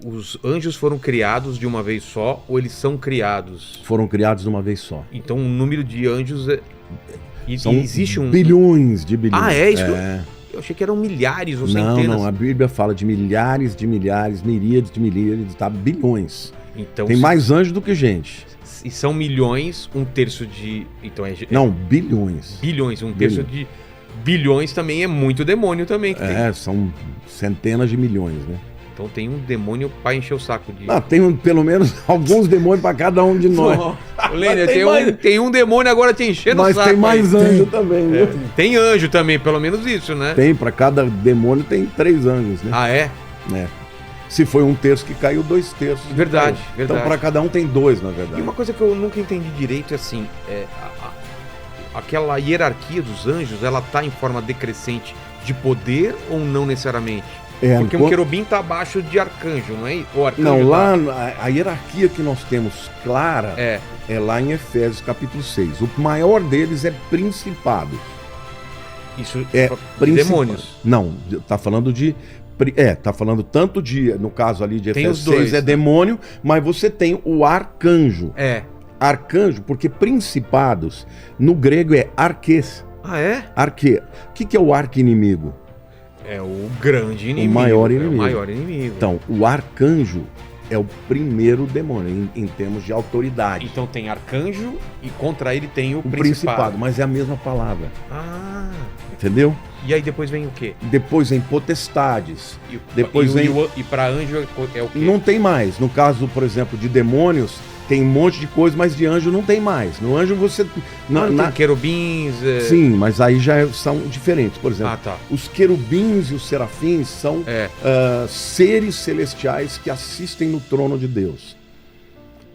os anjos foram criados de uma vez só ou eles são criados? Foram criados de uma vez só. Então o número de anjos São existe bilhões de bilhões. Ah, é isso? Eu achei que eram milhares ou centenas. Não, a Bíblia fala de milhares, miríades de miríades, tá? Bilhões. Então, tem mais anjos do que gente. E são milhões, um terço de... Então Não, bilhões. Bilhões, um terço de bilhões também é muito demônio também. São centenas de milhões, né? Então tem um demônio pra encher o saco de... Tem pelo menos alguns demônios pra cada um de nós. Lênia, tem um demônio agora te enchendo o saco. Mas tem mais anjo também, viu? Tem anjo também, pelo menos isso, né? Tem, pra cada demônio tem 3 anjos, né? Ah, é? Se foi um terço que caiu, 2 terços. Verdade. Então pra cada um tem 2, na verdade. E uma coisa que eu nunca entendi direito é assim, aquela hierarquia dos anjos, ela tá em forma decrescente de poder ou não necessariamente? Porque um querubim tá abaixo de arcanjo, não é? O arcanjo não, lá a hierarquia que nós temos clara é lá em Efésios capítulo 6. O maior deles é principados. Isso é demônios. Não, tá falando de... tá falando tanto de, no caso ali de Efésios 6 é demônio, mas você tem o arcanjo. Arcanjo, porque principados, no grego é arquês. Ah, é? Arque. O que é o arqui-inimigo? É o grande inimigo. O maior inimigo. É o maior inimigo. Então, o arcanjo é o primeiro demônio, em termos de autoridade. Então tem arcanjo e contra ele tem o principado. Mas é a mesma palavra. Ah. Entendeu? E aí depois vem o quê? Depois vem potestades. E para anjo é o quê? Não tem mais. No caso, por exemplo, de demônios, tem um monte de coisa, mas de anjo não tem mais. No anjo você... tem querubins... Sim, mas aí já são diferentes. Por exemplo, os querubins e os serafins são seres celestiais que assistem no trono de Deus.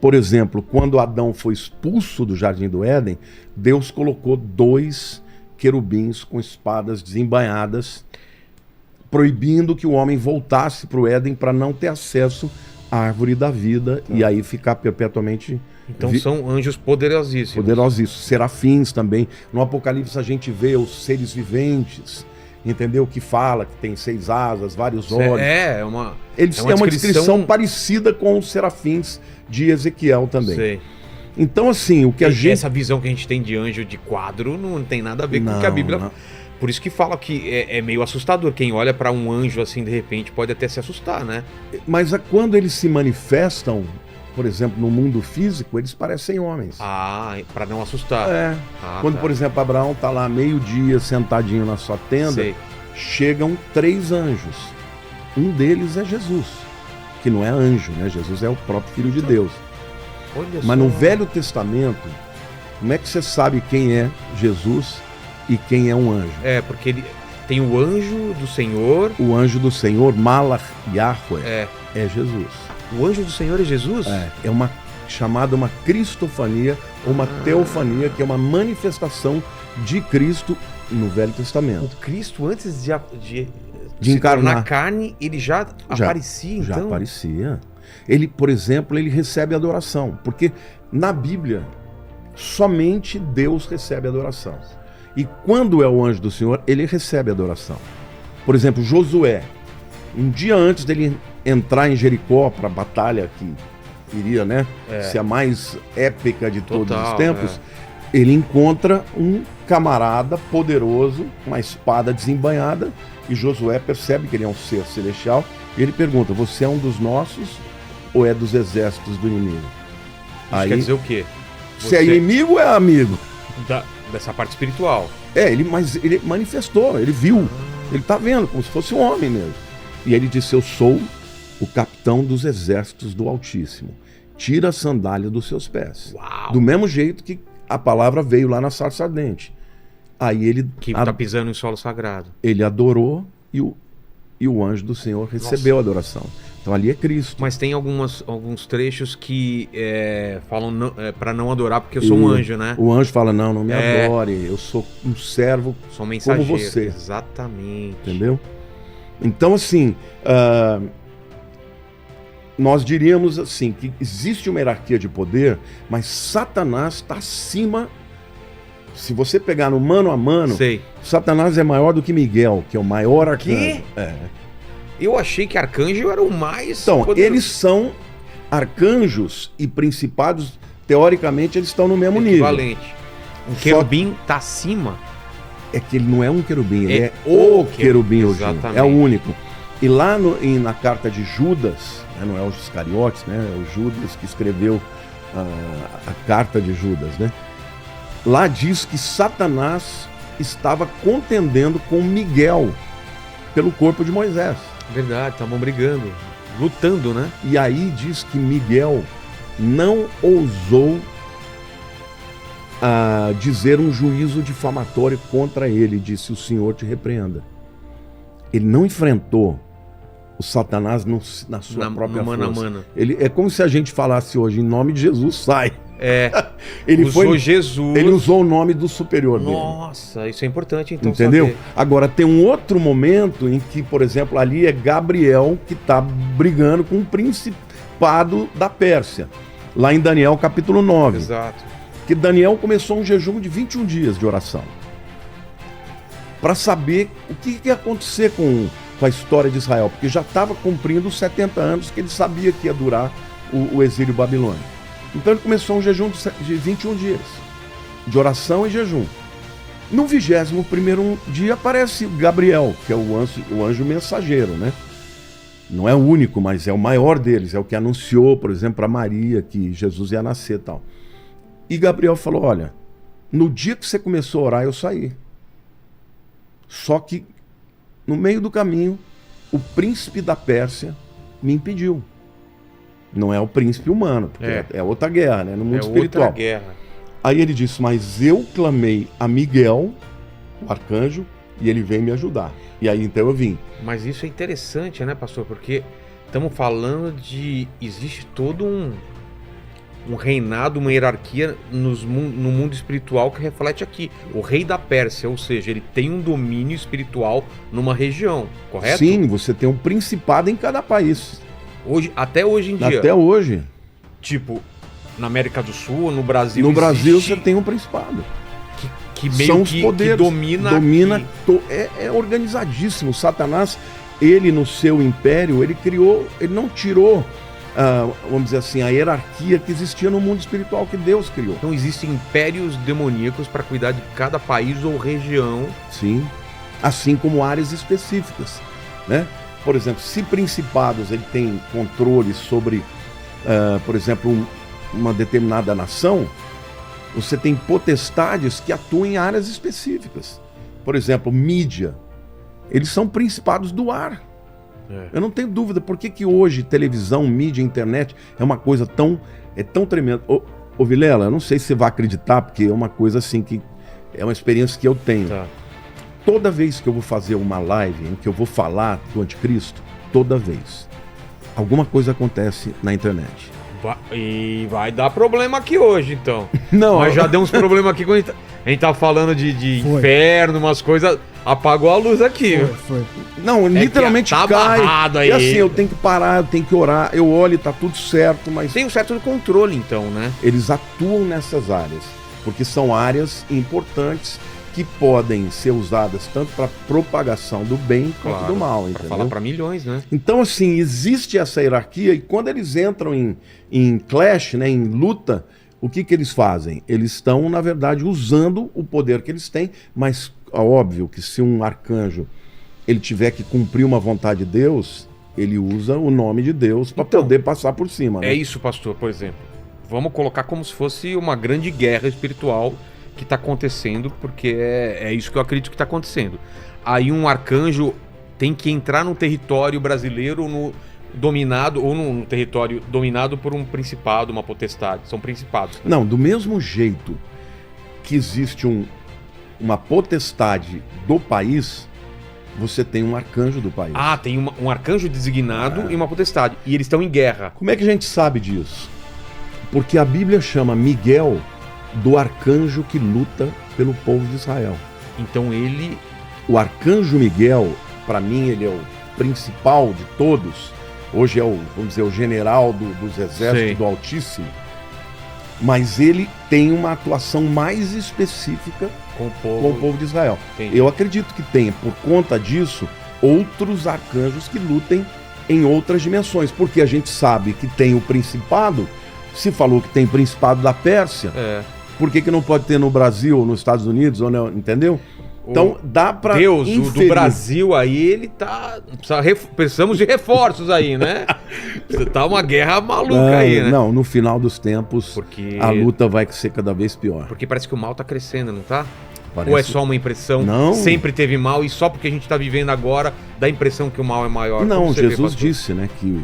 Por exemplo, quando Adão foi expulso do Jardim do Éden, Deus colocou 2 querubins com espadas desembainhadas, proibindo que o homem voltasse para o Éden para não ter acesso à árvore da vida e aí ficar perpetuamente... Então são anjos poderosíssimos. Poderosíssimos. Serafins também. No Apocalipse a gente vê os seres viventes, entendeu? Que fala que tem 6 asas, vários olhos. É uma descrição parecida com os serafins de Ezequiel também. Sei. Então, assim, o que a gente... Essa visão que a gente tem de anjo de quadro não tem nada a ver com o que a Bíblia... Não. Por isso que fala que é meio assustador. Quem olha para um anjo assim, de repente, pode até se assustar, né? Mas quando eles se manifestam, por exemplo, no mundo físico, eles parecem homens. Para não assustar. Quando, por exemplo, Abraão tá lá meio-dia, sentadinho na sua tenda, chegam 3 anjos. Um deles é Jesus, que não é anjo, né? Jesus é o próprio Filho de Deus. Mas no Velho Testamento, como é que você sabe quem é Jesus e quem é um anjo? Porque ele tem o anjo do Senhor. O anjo do Senhor, Malach Yahweh, é Jesus. O anjo do Senhor é Jesus? É uma chamada uma cristofania ou uma teofania, que é uma manifestação de Cristo no Velho Testamento. O Cristo, antes de encarnar na carne, ele já aparecia, então? Já aparecia. Ele, por exemplo, ele recebe adoração, porque na Bíblia somente Deus recebe adoração. E quando é o anjo do Senhor, ele recebe adoração. Por exemplo, Josué, um dia antes dele entrar em Jericó para a batalha que iria, ser a mais épica de todos os tempos, ele encontra um camarada poderoso, com uma espada desembainhada, e Josué percebe que ele é um ser celestial, e ele pergunta: você é um dos nossos ou é dos exércitos do inimigo? Isso quer dizer o quê? Se é inimigo ou é amigo? Dessa parte espiritual. Mas ele manifestou, ele viu. Ele está vendo, como se fosse um homem mesmo. E ele disse: eu sou o capitão dos exércitos do Altíssimo. Tira a sandália dos seus pés. Uau. Do mesmo jeito que a palavra veio lá na sarça ardente. Aí ele... Que está pisando em solo sagrado. Ele adorou e o anjo do Senhor recebeu a adoração. Então ali é Cristo. Mas tem alguns trechos que falam para não adorar porque eu sou um anjo, né? O anjo fala: não me adore, eu sou um servo, sou um mensageiro, como você. Exatamente. Entendeu? Então, assim, nós diríamos assim, que existe uma hierarquia de poder, mas Satanás está acima. Se você pegar no mano a mano, Satanás é maior do que Miguel, que é o maior arcanjo. Eu achei que arcanjo era o mais Então, poderoso. eles são arcanjos e principados, teoricamente, eles estão no mesmo nível. Equivalente. Um querubim tá acima. É que ele não é um querubim, ele é o querubim hoje. Exatamente. É o único. E lá na carta de Judas, né, não é os Iscariotes, né, é o Judas que escreveu a carta de Judas, né? Lá diz que Satanás estava contendendo com Miguel pelo corpo de Moisés. Verdade, estavam brigando, lutando, né? E aí diz que Miguel não ousou dizer um juízo difamatório contra ele, disse: o Senhor te repreenda. Ele não enfrentou o Satanás na sua própria mano força. a mano. Ele, é como se a gente falasse hoje, em nome de Jesus, sai. Ele usou Jesus. Ele usou o nome do superior dele. Nossa, isso é importante então. Entendeu? Saber. Agora tem um outro momento em que, por exemplo, ali é Gabriel que está brigando com o principado da Pérsia. Lá em Daniel capítulo 9. Exato. Que Daniel começou um jejum de 21 dias de oração. Para saber o que ia acontecer com a história de Israel. Porque já estava cumprindo os 70 anos que ele sabia que ia durar o exílio babilônico. Então ele começou um jejum de 21 dias. De oração e jejum. No 21º dia aparece Gabriel, que é o anjo mensageiro, né? Não é o único, mas é o maior deles. É o que anunciou, por exemplo, para Maria que Jesus ia nascer e tal. E Gabriel falou: olha, no dia que você começou a orar, eu saí. Só que, no meio do caminho, o príncipe da Pérsia me impediu. Não é o príncipe humano, porque é outra guerra, né? No mundo espiritual. Outra guerra. Aí ele disse: mas eu clamei a Miguel, o arcanjo, e ele veio me ajudar. E aí então eu vim. Mas isso é interessante, né, pastor? Porque estamos falando de... Existe todo um reinado, uma hierarquia no mundo espiritual que reflete aqui. O rei da Pérsia, ou seja, ele tem um domínio espiritual numa região, correto? Sim, você tem um principado em cada país. Até hoje em dia. Até hoje. Tipo, na América do Sul, no Brasil. No Brasil você tem um principado. Que meio são os poderes, que domina é organizadíssimo. Satanás, ele no seu império, ele não tirou, vamos dizer assim, a hierarquia que existia no mundo espiritual que Deus criou. Então existem impérios demoníacos para cuidar de cada país ou região. Sim, assim como áreas específicas, né? Por exemplo, se principados ele tem controle sobre, por exemplo, uma determinada nação, você tem potestades que atuam em áreas específicas. Por exemplo, mídia. Eles são principados do ar. Eu não tenho dúvida. Por que hoje televisão, mídia, internet é uma coisa tão tremenda? Ô Vilela, eu não sei se você vai acreditar, porque é uma coisa assim que é uma experiência que eu tenho. Tá. Toda vez que eu vou fazer uma live em que eu vou falar do anticristo, toda vez, alguma coisa acontece na internet. E vai dar problema aqui hoje, então. Não, mas já deu uns problemas aqui quando a gente tá falando de inferno, umas coisas. Apagou a luz aqui. Foi. Não, literalmente tá cai. Aí. E assim, eu tenho que parar, eu tenho que orar, eu olho e tá tudo certo, mas... Tem um certo controle, então, né? Eles atuam nessas áreas, porque são áreas importantes que podem ser usadas tanto para propagação do bem quanto do mal, entendeu? Para falar para milhões, né? Então, assim, existe essa hierarquia e quando eles entram em clash, né, em luta, o que eles fazem? Eles estão, na verdade, usando o poder que eles têm, mas óbvio que se um arcanjo ele tiver que cumprir uma vontade de Deus, ele usa o nome de Deus para poder passar por cima. Né? É isso, pastor, por exemplo. Vamos colocar como se fosse uma grande guerra espiritual que está acontecendo, porque é isso que eu acredito que está acontecendo. Aí um arcanjo tem que entrar num território brasileiro dominado, ou num território dominado por um principado, uma potestade. São principados. Não, do mesmo jeito que existe uma potestade do país, você tem um arcanjo do país. Ah, tem um arcanjo designado e uma potestade. E eles estão em guerra. Como é que a gente sabe disso? Porque a Bíblia chama Miguel do arcanjo que luta pelo povo de Israel. Então o arcanjo Miguel, para mim, ele é o principal de todos. Hoje é vamos dizer, o general dos exércitos do Altíssimo. Mas ele tem uma atuação mais específica com o povo de Israel. Entendi. Eu acredito que tenha, por conta disso, outros arcanjos que lutem em outras dimensões, porque a gente sabe que tem o principado, se falou que tem principado da Pérsia, por que não pode ter no Brasil, ou nos Estados Unidos, ou não, entendeu? Então dá pra Deus, inferir. o do Brasil aí, ele tá... Precisamos de reforços aí, né? Tá uma guerra maluca aí, né? Não, no final dos tempos, Porque... a luta vai ser cada vez pior. Porque parece que o mal tá crescendo, não tá? Parece... Ou é só uma impressão? Não. Sempre teve mal e só porque a gente tá vivendo agora dá a impressão que o mal é maior. Não, Jesus disse, né, que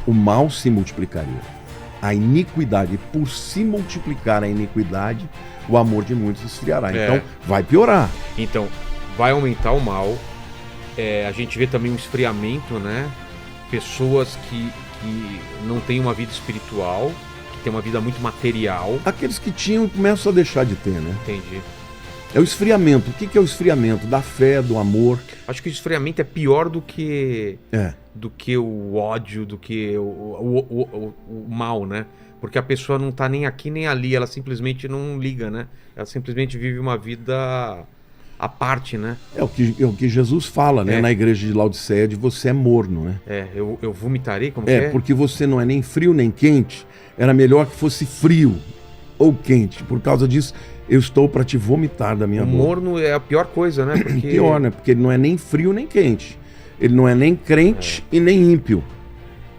o mal se multiplicaria. A iniquidade, por se multiplicar a iniquidade, o amor de muitos esfriará. Então, vai piorar. Então, vai aumentar o mal. A gente vê também um esfriamento, né? Pessoas que não têm uma vida espiritual, que têm uma vida muito material. Aqueles que tinham começam a deixar de ter, né? Entendi. É o esfriamento. O que é o esfriamento? Da fé, do amor. Acho que o esfriamento é pior do que o ódio, do que o mal, né? Porque a pessoa não tá nem aqui nem ali, ela simplesmente não liga, né? Ela simplesmente vive uma vida à parte, né? É o que Jesus fala, né? Na igreja de Laodiceia, de você é morno, né? Eu vomitarei, como que é? Porque você não é nem frio nem quente. Era melhor que fosse frio ou quente. Por causa disso, eu estou para te vomitar da minha boca. O morno é a pior coisa, né? Porque... Pior, né? Porque ele não é nem frio nem quente. Ele não é nem crente e nem ímpio.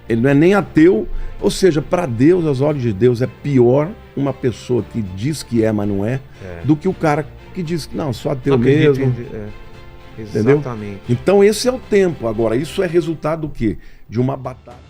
Ele não é nem ateu. Ou seja, para Deus, aos olhos de Deus, é pior uma pessoa que diz que é, mas não é, do que o cara que diz que não, sou ateu mesmo. Exatamente. Entendeu? Então esse é o tempo. Agora, isso é resultado do quê? De uma batalha.